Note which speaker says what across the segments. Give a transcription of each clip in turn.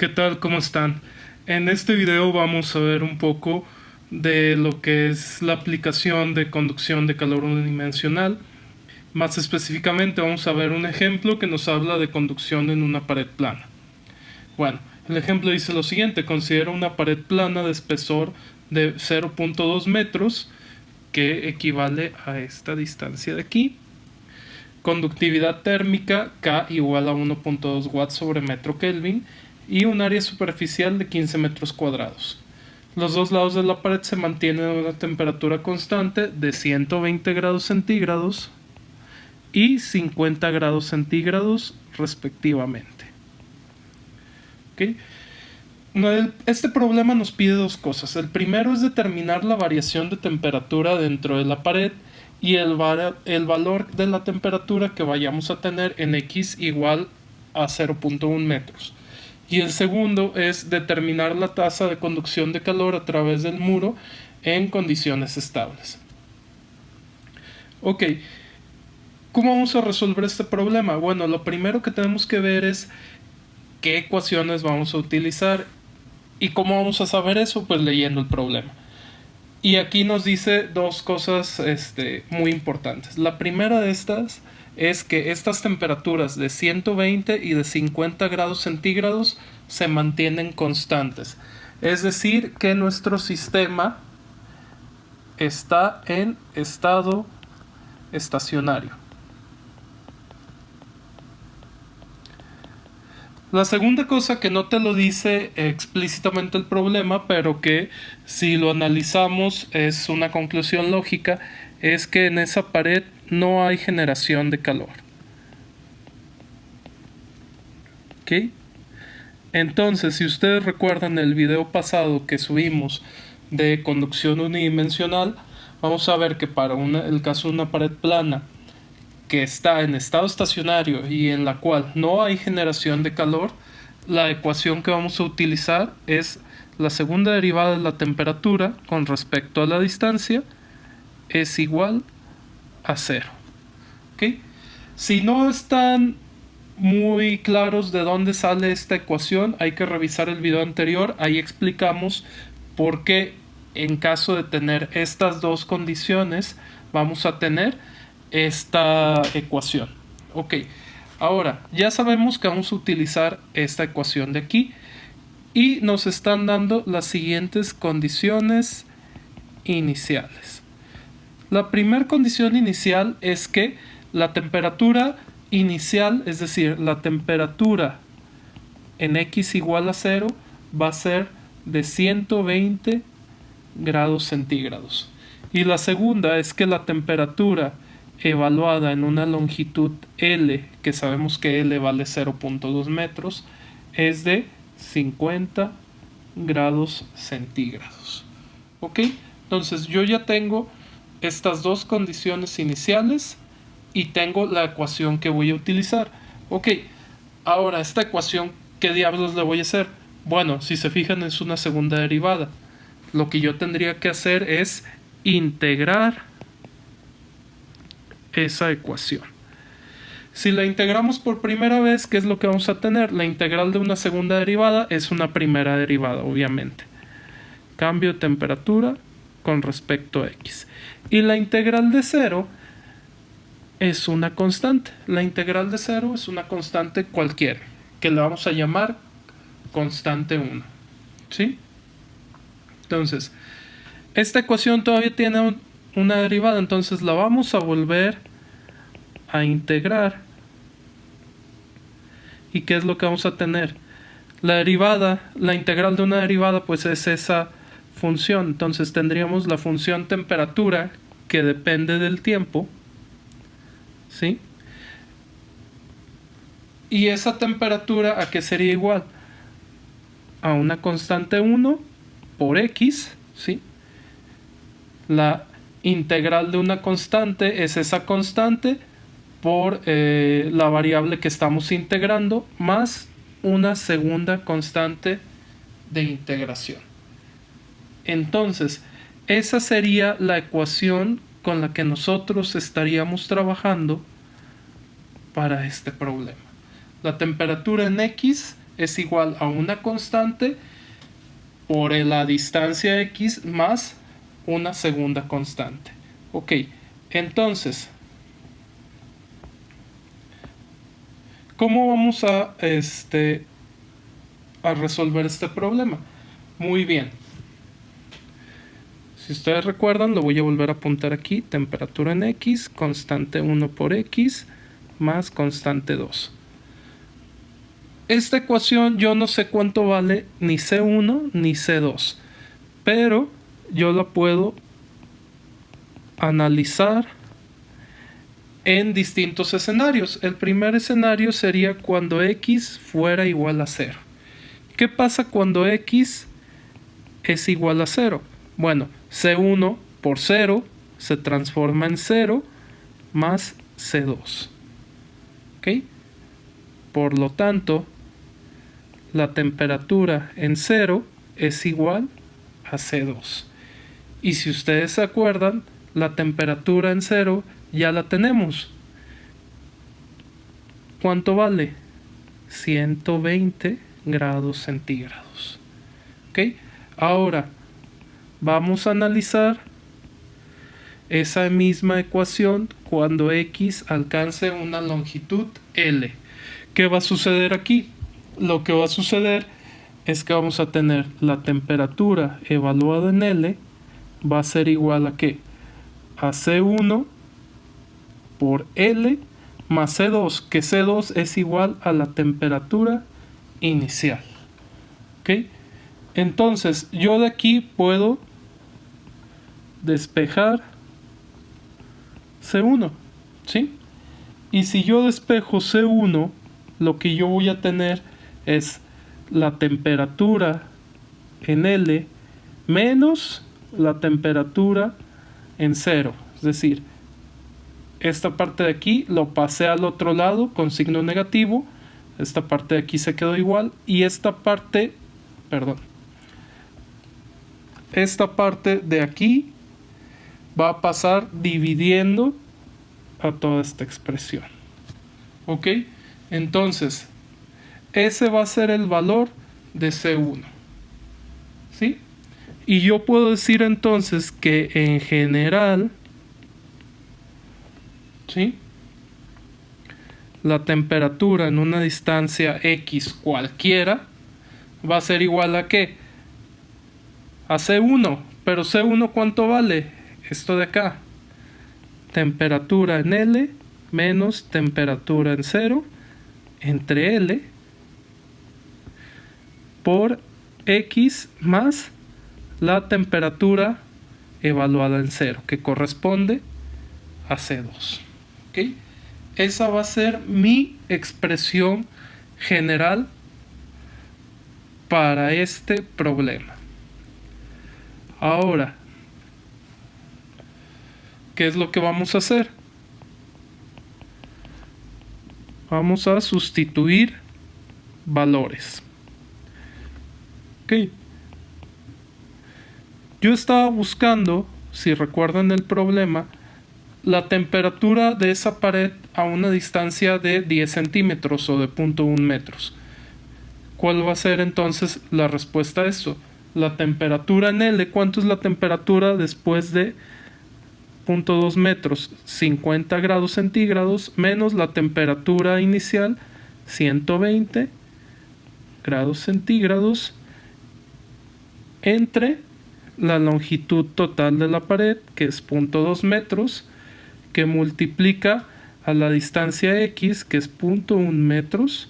Speaker 1: ¿Qué tal? ¿Cómo están? En este video vamos a ver un poco de lo que es la aplicación de conducción de calor unidimensional. Más específicamente vamos a ver un ejemplo que nos habla de conducción en una pared plana. Bueno, el ejemplo dice lo siguiente: considera una pared plana de espesor de 0.2 metros que equivale a esta distancia de aquí. Conductividad térmica K igual a 1.2 watts sobre metro Kelvin y un área superficial de 15 metros cuadrados. Los dos lados de la pared se mantienen a una temperatura constante de 120 grados centígrados y 50 grados centígrados respectivamente. ¿Okay? Este problema nos pide dos cosas. El primero es determinar la variación de temperatura dentro de la pared y el valor de la temperatura que vayamos a tener en X igual a 0.1 metros. Y el segundo es determinar la tasa de conducción de calor a través del muro en condiciones estables. Ok, ¿cómo vamos a resolver este problema? Bueno, lo primero que tenemos que ver es qué ecuaciones vamos a utilizar. ¿Y cómo vamos a saber eso? Pues leyendo el problema. Y aquí nos dice dos cosas muy importantes. La primera de estas es que estas temperaturas de 120 y de 50 grados centígrados se mantienen constantes. Es decir, que nuestro sistema está en estado estacionario. La segunda cosa que no te lo dice explícitamente el problema, pero que si lo analizamos es una conclusión lógica, es que en esa pared no hay generación de calor. ¿Ok? Entonces, si ustedes recuerdan el video pasado que subimos de conducción unidimensional, vamos a ver que para el caso de una pared plana que está en estado estacionario y en la cual no hay generación de calor, la ecuación que vamos a utilizar es la segunda derivada de la temperatura con respecto a la distancia es igual a 0. ¿Okay? Si no están muy claros de dónde sale esta ecuación, hay que revisar el video anterior. Ahí explicamos por qué en caso de tener estas dos condiciones vamos a tener esta ecuación. Ok, ahora ya sabemos que vamos a utilizar esta ecuación de aquí y nos están dando las siguientes condiciones iniciales. La primera condición inicial es que la temperatura inicial, es decir, la temperatura en X igual a 0 va a ser de 120 grados centígrados. Y la segunda es que la temperatura evaluada en una longitud L, que sabemos que L vale 0.2 metros, es de 50 grados centígrados. ¿Ok? Entonces yo ya tengo estas dos condiciones iniciales y tengo la ecuación que voy a utilizar. Ok, ahora esta ecuación, ¿qué diablos le voy a hacer? Bueno, si se fijan es una segunda derivada. Lo que yo tendría que hacer es integrar esa ecuación. Si la integramos por primera vez, ¿qué es lo que vamos a tener? La integral de una segunda derivada es una primera derivada, obviamente. Cambio de temperatura con respecto a X. Y la integral de 0 es una constante. La integral de 0 es una constante cualquiera, que la vamos a llamar constante 1. ¿Sí? Entonces, esta ecuación todavía tiene una derivada, entonces la vamos a volver a integrar. ¿Y qué es lo que vamos a tener? La derivada, la integral de una derivada, pues es esa función. Entonces tendríamos la función temperatura que depende del tiempo. ¿Sí? Y esa temperatura, ¿a qué sería igual? A una constante 1 por X, ¿sí? La integral de una constante es esa constante por la variable que estamos integrando más una segunda constante de integración. Entonces, esa sería la ecuación con la que nosotros estaríamos trabajando para este problema. La temperatura en X es igual a una constante por la distancia x más una segunda constante. Ok, entonces, ¿cómo vamos a resolver este problema? Muy bien. Si ustedes recuerdan, lo voy a volver a apuntar aquí. Temperatura en x, constante 1 por x, más constante 2. Esta ecuación yo no sé cuánto vale ni C1 ni C2. Pero yo la puedo analizar en distintos escenarios. El primer escenario sería cuando x fuera igual a 0. ¿Qué pasa cuando x es igual a 0? Bueno, C1 por 0 se transforma en 0 más C2. ¿Ok? Por lo tanto, la temperatura en 0 es igual a C2. Y si ustedes se acuerdan, la temperatura en 0 ya la tenemos. ¿Cuánto vale? 120 grados centígrados. ¿Ok? Ahora, vamos a analizar esa misma ecuación cuando x alcance una longitud L. ¿Qué va a suceder aquí? Lo que va a suceder es que vamos a tener la temperatura evaluada en L va a ser igual a ¿qué? A C1 por L más C2, que C2 es igual a la temperatura inicial. ¿Ok? Entonces, yo de aquí puedo despejar C1, ¿sí? Y si yo despejo C1, lo que yo voy a tener es la temperatura en L menos la temperatura en 0. Es decir, esta parte de aquí lo pasé al otro lado con signo negativo. Esta parte de aquí se quedó igual. Y esta parte, esta parte de aquí va a pasar dividiendo a toda esta expresión. ¿Ok? Entonces, ese va a ser el valor de C1. ¿Sí? Y yo puedo decir entonces que en general, ¿sí?, la temperatura en una distancia x cualquiera va a ser igual a ¿qué? A C1. Pero C1 ¿cuánto vale? Esto de acá. Temperatura en L menos temperatura en 0 entre L por x más la temperatura evaluada en 0, que corresponde a C2. ¿Ok? Esa va a ser mi expresión general para este problema. Ahora, ¿qué es lo que vamos a hacer? Vamos a sustituir valores. Ok. Yo estaba buscando, si recuerdan el problema, la temperatura de esa pared a una distancia de 10 centímetros o de 0.1 metros. ¿Cuál va a ser entonces la respuesta a eso? La temperatura en L, ¿cuánto es la temperatura después de 0.2 metros? 50 grados centígrados menos la temperatura inicial, 120 grados centígrados, entre la longitud total de la pared, que es 0.2 metros, que multiplica a la distancia x, que es 0.1 metros,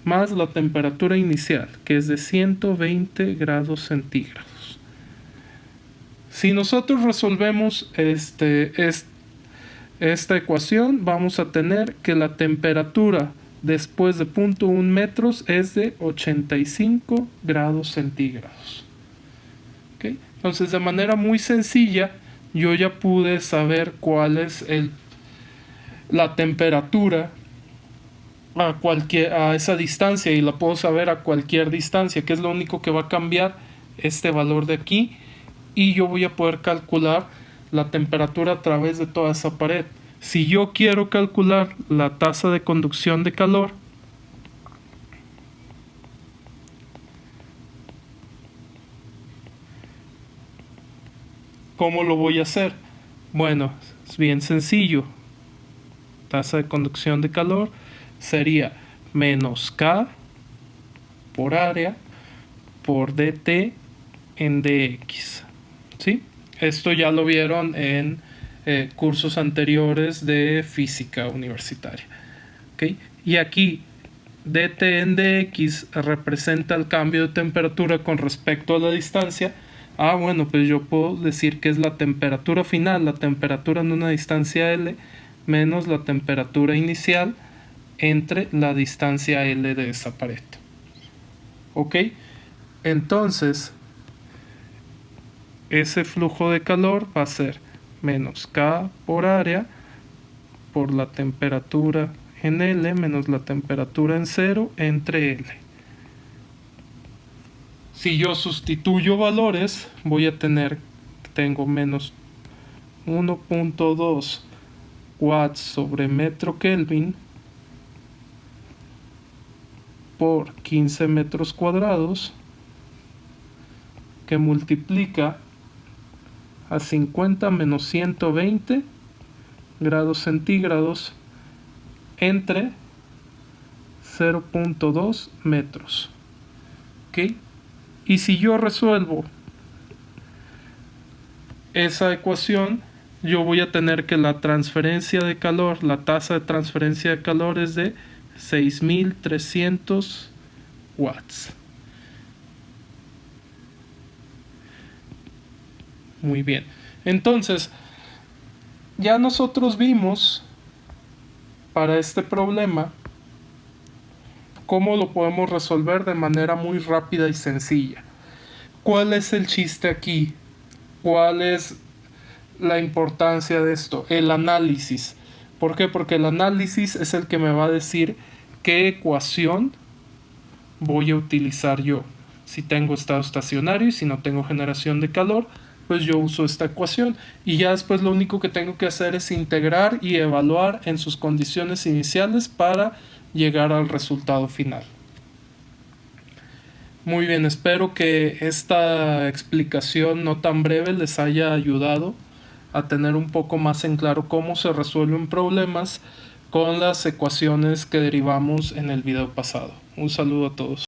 Speaker 1: más la temperatura inicial, que es de 120 grados centígrados. Si nosotros resolvemos esta ecuación, vamos a tener que la temperatura después de 0.1 metros es de 85 grados centígrados. ¿Okay? Entonces, de manera muy sencilla, yo ya pude saber cuál es la temperatura a esa distancia, y la puedo saber a cualquier distancia, que es lo único que va a cambiar este valor de aquí, y yo voy a poder calcular la temperatura a través de toda esa pared. Si yo quiero calcular la tasa de conducción de calor, ¿Cómo lo voy a hacer? Bueno, es bien sencillo. Tasa de conducción de calor sería menos K por área por dt en dx. ¿Sí? Esto ya lo vieron en cursos anteriores de física universitaria. ¿Okay? Y aquí dt en dx representa el cambio de temperatura con respecto a la distancia. Bueno, pues yo puedo decir que es la temperatura final, la temperatura en una distancia L menos la temperatura inicial entre la distancia L de esa pared. ¿Ok? Entonces, ese flujo de calor va a ser menos K por área por la temperatura en L menos la temperatura en 0 entre L. Si yo sustituyo valores, voy a tener, tengo menos 1.2 watts sobre metro Kelvin por 15 metros cuadrados, que multiplica a 50 menos 120 grados centígrados entre 0.2 metros. ¿Ok? Y si yo resuelvo esa ecuación, yo voy a tener que la transferencia de calor, la tasa de transferencia de calor es de 6300 watts. Muy bien. Entonces, ya nosotros vimos para este problema cómo lo podemos resolver de manera muy rápida y sencilla. ¿Cuál es el chiste aquí? ¿Cuál es la importancia de esto? El análisis. ¿Por qué? Porque el análisis es el que me va a decir qué ecuación voy a utilizar yo. Si tengo estado estacionario y si no tengo generación de calor, pues yo uso esta ecuación. Y ya después lo único que tengo que hacer es integrar y evaluar en sus condiciones iniciales para llegar al resultado final. Muy bien, espero que esta explicación no tan breve les haya ayudado a tener un poco más en claro cómo se resuelven problemas con las ecuaciones que derivamos en el video pasado. Un saludo a todos.